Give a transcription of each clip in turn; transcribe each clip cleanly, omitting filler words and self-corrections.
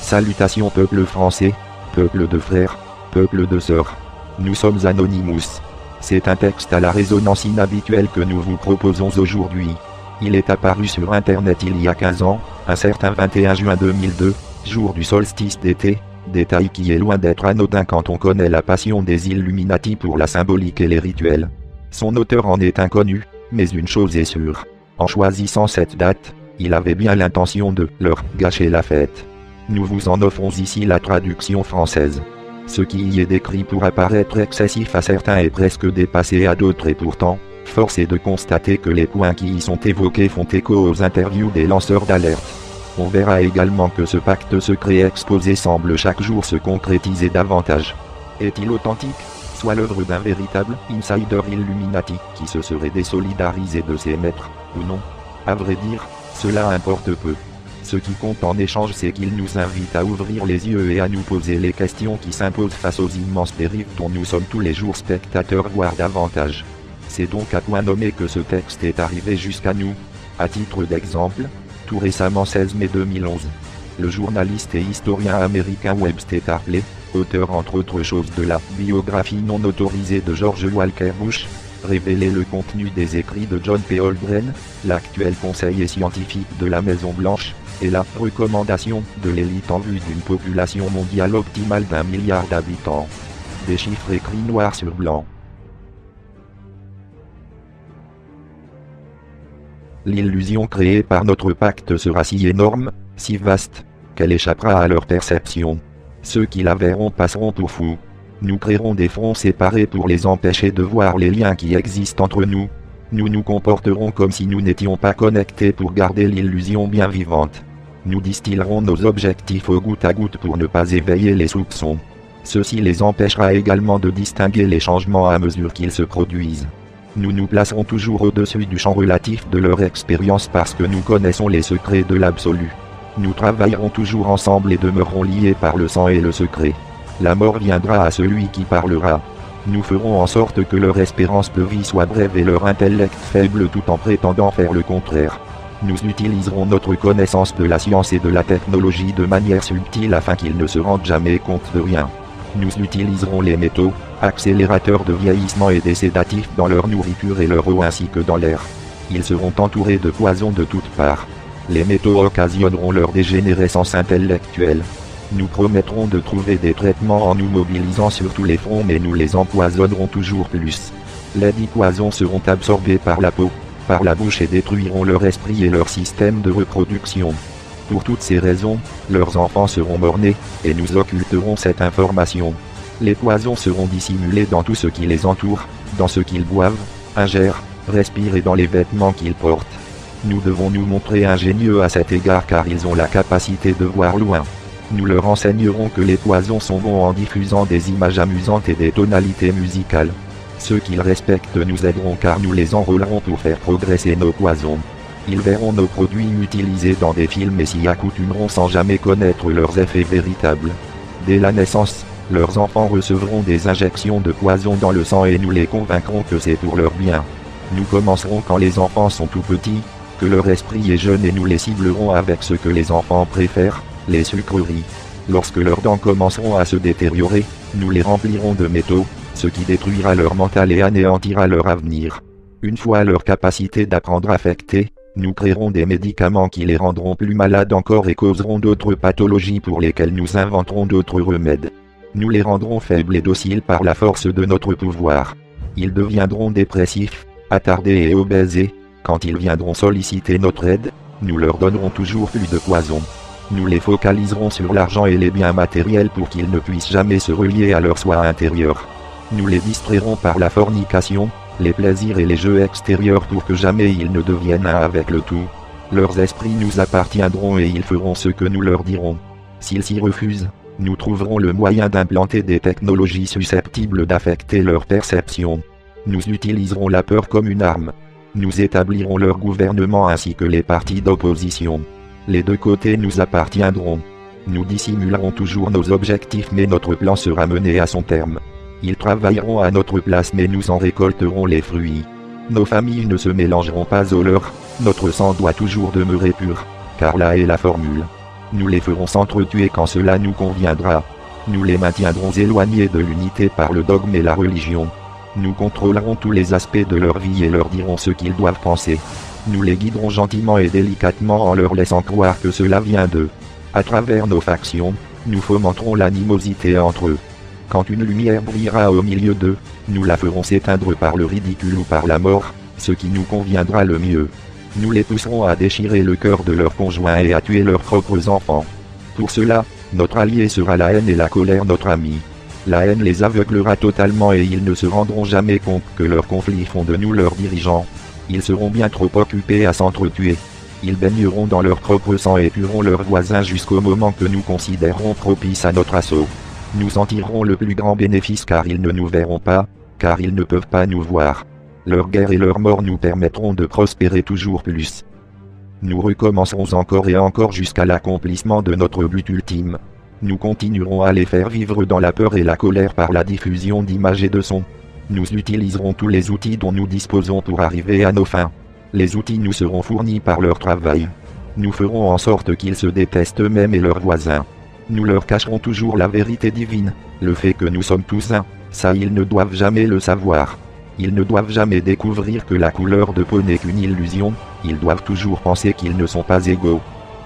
Salutations peuple français, peuple de frères, peuple de sœurs. Nous sommes Anonymous. C'est un texte à la résonance inhabituelle que nous vous proposons aujourd'hui. Il est apparu sur internet il y a 15 ans, un certain 21 juin 2002, jour du solstice d'été, détail qui est loin d'être anodin quand on connaît la passion des Illuminati pour la symbolique et les rituels. Son auteur en est inconnu, mais une chose est sûre. En choisissant cette date, il avait bien l'intention de leur gâcher la fête. Nous vous en offrons ici la traduction française. Ce qui y est décrit pourra paraître excessif à certains et presque dépassé à d'autres et pourtant, force est de constater que les points qui y sont évoqués font écho aux interviews des lanceurs d'alerte. On verra également que ce pacte secret exposé semble chaque jour se concrétiser davantage. Est-il authentique, soit l'œuvre d'un véritable insider Illuminati qui se serait désolidarisé de ses maîtres, ou non? À vrai dire, cela importe peu. Ce qui compte en échange, c'est qu'il nous invite à ouvrir les yeux et à nous poser les questions qui s'imposent face aux immenses dérives dont nous sommes tous les jours spectateurs voire davantage. C'est donc à point nommé que ce texte est arrivé jusqu'à nous. À titre d'exemple, tout récemment 16 mai 2011, le journaliste et historien américain Webster Tarpley, auteur entre autres choses de la biographie non autorisée de George Walker Bush, révélait le contenu des écrits de John P. Holdren, l'actuel conseiller scientifique de la Maison-Blanche, et la recommandation de l'élite en vue d'une population mondiale optimale d'1 milliard d'habitants. Des chiffres écrits noir sur blanc. L'illusion créée par notre pacte sera si énorme, si vaste, qu'elle échappera à leur perception. Ceux qui la verront passeront pour fous. Nous créerons des fronts séparés pour les empêcher de voir les liens qui existent entre nous. Nous nous comporterons comme si nous n'étions pas connectés pour garder l'illusion bien vivante. Nous distillerons nos objectifs au goutte à goutte pour ne pas éveiller les soupçons. Ceci les empêchera également de distinguer les changements à mesure qu'ils se produisent. Nous nous placerons toujours au-dessus du champ relatif de leur expérience parce que nous connaissons les secrets de l'absolu. Nous travaillerons toujours ensemble et demeurerons liés par le sang et le secret. La mort viendra à celui qui parlera. Nous ferons en sorte que leur espérance de vie soit brève et leur intellect faible tout en prétendant faire le contraire. Nous utiliserons notre connaissance de la science et de la technologie de manière subtile afin qu'ils ne se rendent jamais compte de rien. Nous utiliserons les métaux, accélérateurs de vieillissement et des sédatifs dans leur nourriture et leur eau ainsi que dans l'air. Ils seront entourés de poisons de toutes parts. Les métaux occasionneront leur dégénérescence intellectuelle. Nous promettrons de trouver des traitements en nous mobilisant sur tous les fronts mais nous les empoisonnerons toujours plus. Les 10 poisons seront absorbés par la peau, par la bouche et détruiront leur esprit et leur système de reproduction. Pour toutes ces raisons, leurs enfants seront morts-nés, et nous occulterons cette information. Les poisons seront dissimulés dans tout ce qui les entoure, dans ce qu'ils boivent, ingèrent, respirent et dans les vêtements qu'ils portent. Nous devons nous montrer ingénieux à cet égard car ils ont la capacité de voir loin. Nous leur enseignerons que les poisons sont bons en diffusant des images amusantes et des tonalités musicales. Ceux qu'ils respectent nous aideront car nous les enrôlerons pour faire progresser nos poisons. Ils verront nos produits utilisés dans des films et s'y accoutumeront sans jamais connaître leurs effets véritables. Dès la naissance, leurs enfants recevront des injections de poison dans le sang et nous les convaincrons que c'est pour leur bien. Nous commencerons quand les enfants sont tout petits, que leur esprit est jeune et nous les ciblerons avec ce que les enfants préfèrent, les sucreries. Lorsque leurs dents commenceront à se détériorer, nous les remplirons de métaux, ce qui détruira leur mental et anéantira leur avenir. Une fois leur capacité d'apprendre affectée, nous créerons des médicaments qui les rendront plus malades encore et causeront d'autres pathologies pour lesquelles nous inventerons d'autres remèdes. Nous les rendrons faibles et dociles par la force de notre pouvoir. Ils deviendront dépressifs, attardés et obèses et, quand ils viendront solliciter notre aide, nous leur donnerons toujours plus de poison. Nous les focaliserons sur l'argent et les biens matériels pour qu'ils ne puissent jamais se relier à leur soi intérieur. Nous les distrairons par la fornication, les plaisirs et les jeux extérieurs pour que jamais ils ne deviennent un avec le tout. Leurs esprits nous appartiendront et ils feront ce que nous leur dirons. S'ils s'y refusent, nous trouverons le moyen d'implanter des technologies susceptibles d'affecter leur perception. Nous utiliserons la peur comme une arme. Nous établirons leur gouvernement ainsi que les partis d'opposition. Les deux côtés nous appartiendront. Nous dissimulerons toujours nos objectifs mais notre plan sera mené à son terme. Ils travailleront à notre place mais nous en récolterons les fruits. Nos familles ne se mélangeront pas aux leurs, notre sang doit toujours demeurer pur, car là est la formule. Nous les ferons s'entretuer quand cela nous conviendra. Nous les maintiendrons éloignés de l'unité par le dogme et la religion. Nous contrôlerons tous les aspects de leur vie et leur dirons ce qu'ils doivent penser. Nous les guiderons gentiment et délicatement en leur laissant croire que cela vient d'eux. À travers nos factions, nous fomenterons l'animosité entre eux. Quand une lumière brillera au milieu d'eux, nous la ferons s'éteindre par le ridicule ou par la mort, ce qui nous conviendra le mieux. Nous les pousserons à déchirer le cœur de leurs conjoints et à tuer leurs propres enfants. Pour cela, notre allié sera la haine et la colère notre ami. La haine les aveuglera totalement et ils ne se rendront jamais compte que leurs conflits font de nous leurs dirigeants. Ils seront bien trop occupés à s'entretuer. Ils baigneront dans leur propre sang et tueront leurs voisins jusqu'au moment que nous considérerons propice à notre assaut. Nous en tirerons le plus grand bénéfice car ils ne nous verront pas, car ils ne peuvent pas nous voir. Leur guerre et leur mort nous permettront de prospérer toujours plus. Nous recommencerons encore et encore jusqu'à l'accomplissement de notre but ultime. Nous continuerons à les faire vivre dans la peur et la colère par la diffusion d'images et de sons. Nous utiliserons tous les outils dont nous disposons pour arriver à nos fins. Les outils nous seront fournis par leur travail. Nous ferons en sorte qu'ils se détestent eux-mêmes et leurs voisins. Nous leur cacherons toujours la vérité divine, le fait que nous sommes tous un, ça ils ne doivent jamais le savoir. Ils ne doivent jamais découvrir que la couleur de peau n'est qu'une illusion, ils doivent toujours penser qu'ils ne sont pas égaux.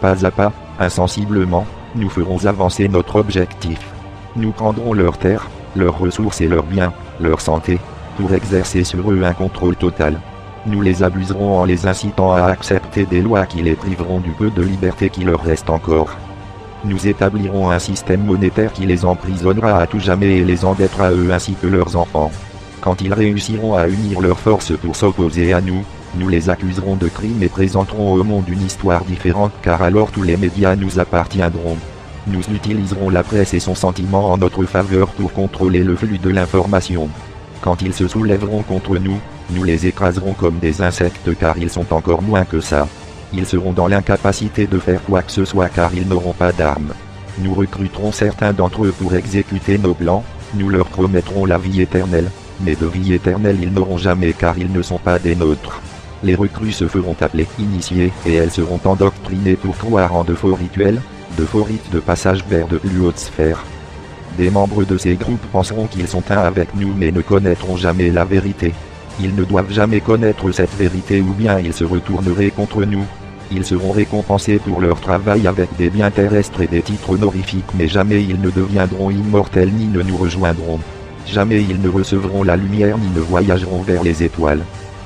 Pas à pas, insensiblement, nous ferons avancer notre objectif. Nous prendrons leurs terres, leurs ressources et leurs biens, leur santé, pour exercer sur eux un contrôle total. Nous les abuserons en les incitant à accepter des lois qui les priveront du peu de liberté qui leur reste encore. Nous établirons un système monétaire qui les emprisonnera à tout jamais et les endettera eux ainsi que leurs enfants. Quand ils réussiront à unir leurs forces pour s'opposer à nous, nous les accuserons de crimes et présenterons au monde une histoire différente car alors tous les médias nous appartiendront. Nous utiliserons la presse et son sentiment en notre faveur pour contrôler le flux de l'information. Quand ils se soulèveront contre nous, nous les écraserons comme des insectes car ils sont encore moins que ça. Ils seront dans l'incapacité de faire quoi que ce soit car ils n'auront pas d'armes. Nous recruterons certains d'entre eux pour exécuter nos plans, nous leur promettrons la vie éternelle, mais de vie éternelle ils n'auront jamais car ils ne sont pas des nôtres. Les recrues se feront appeler initiés et elles seront endoctrinées pour croire en de faux rituels, de faux rites de passage vers de plus hautes sphères. Des membres de ces groupes penseront qu'ils sont un avec nous mais ne connaîtront jamais la vérité. Ils ne doivent jamais connaître cette vérité ou bien ils se retourneraient contre nous. Ils seront récompensés pour leur travail avec des biens terrestres et des titres honorifiques mais jamais ils ne deviendront immortels ni ne nous rejoindront. Jamais ils ne recevront la lumière ni ne voyageront vers les étoiles.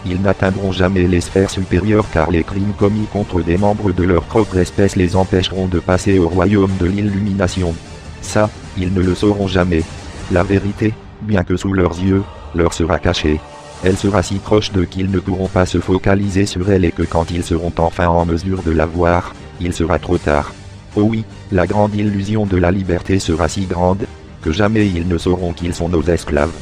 Ils n'atteindront jamais les sphères supérieures car les crimes commis contre des membres de leur propre espèce les empêcheront de passer au royaume de l'illumination. Ça, ils ne le sauront jamais. La vérité, bien que sous leurs yeux, leur sera cachée. Elle sera si proche d'eux qu'ils ne pourront pas se focaliser sur elle et que quand ils seront enfin en mesure de la voir, il sera trop tard. Oh oui, la grande illusion de la liberté sera si grande, que jamais ils ne sauront qu'ils sont nos esclaves.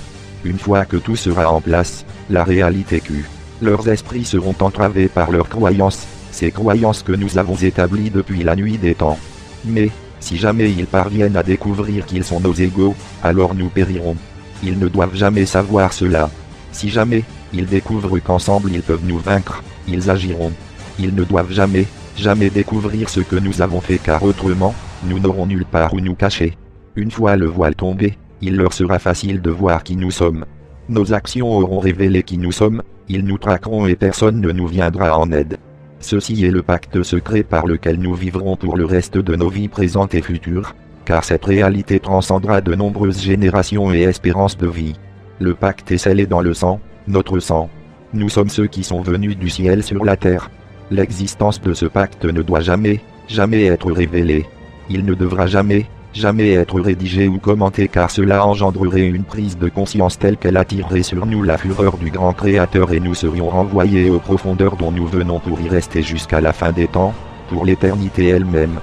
Une fois que tout sera en place, la réalité que leurs esprits seront entravés par leurs croyances, ces croyances que nous avons établies depuis la nuit des temps. Mais, si jamais ils parviennent à découvrir qu'ils sont nos égaux, alors nous périrons. Ils ne doivent jamais savoir cela. Si jamais, ils découvrent qu'ensemble ils peuvent nous vaincre, ils agiront. Ils ne doivent jamais, jamais découvrir ce que nous avons fait car autrement, nous n'aurons nulle part où nous cacher. Une fois le voile tombé, il leur sera facile de voir qui nous sommes. Nos actions auront révélé qui nous sommes, ils nous traqueront et personne ne nous viendra en aide. Ceci est le pacte secret par lequel nous vivrons pour le reste de nos vies présentes et futures, car cette réalité transcendra de nombreuses générations et espérances de vie. Le pacte est scellé dans le sang, notre sang. Nous sommes ceux qui sont venus du ciel sur la terre. L'existence de ce pacte ne doit jamais, jamais être révélée. Il ne devra jamais, jamais être rédigé ou commenté car cela engendrerait une prise de conscience telle qu'elle attirerait sur nous la fureur du grand Créateur et nous serions renvoyés aux profondeurs dont nous venons pour y rester jusqu'à la fin des temps, pour l'éternité elle-même.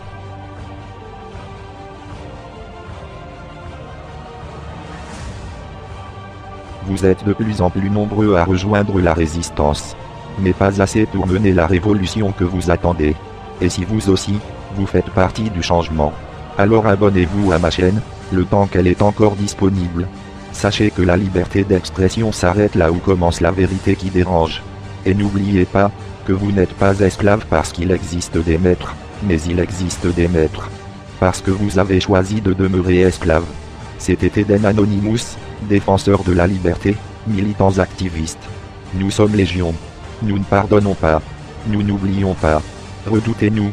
Vous êtes de plus en plus nombreux à rejoindre la résistance. Mais pas assez pour mener la révolution que vous attendez. Et si vous aussi, vous faites partie du changement, alors abonnez-vous à ma chaîne, le temps qu'elle est encore disponible. Sachez que la liberté d'expression s'arrête là où commence la vérité qui dérange. Et n'oubliez pas, que vous n'êtes pas esclave parce qu'il existe des maîtres, Mais il existe des maîtres. Parce que vous avez choisi de demeurer esclave. C'était Eden Anonymous, défenseur de la liberté, militants activistes. Nous sommes légion. Nous ne pardonnons pas. Nous n'oublions pas. Redoutez-nous.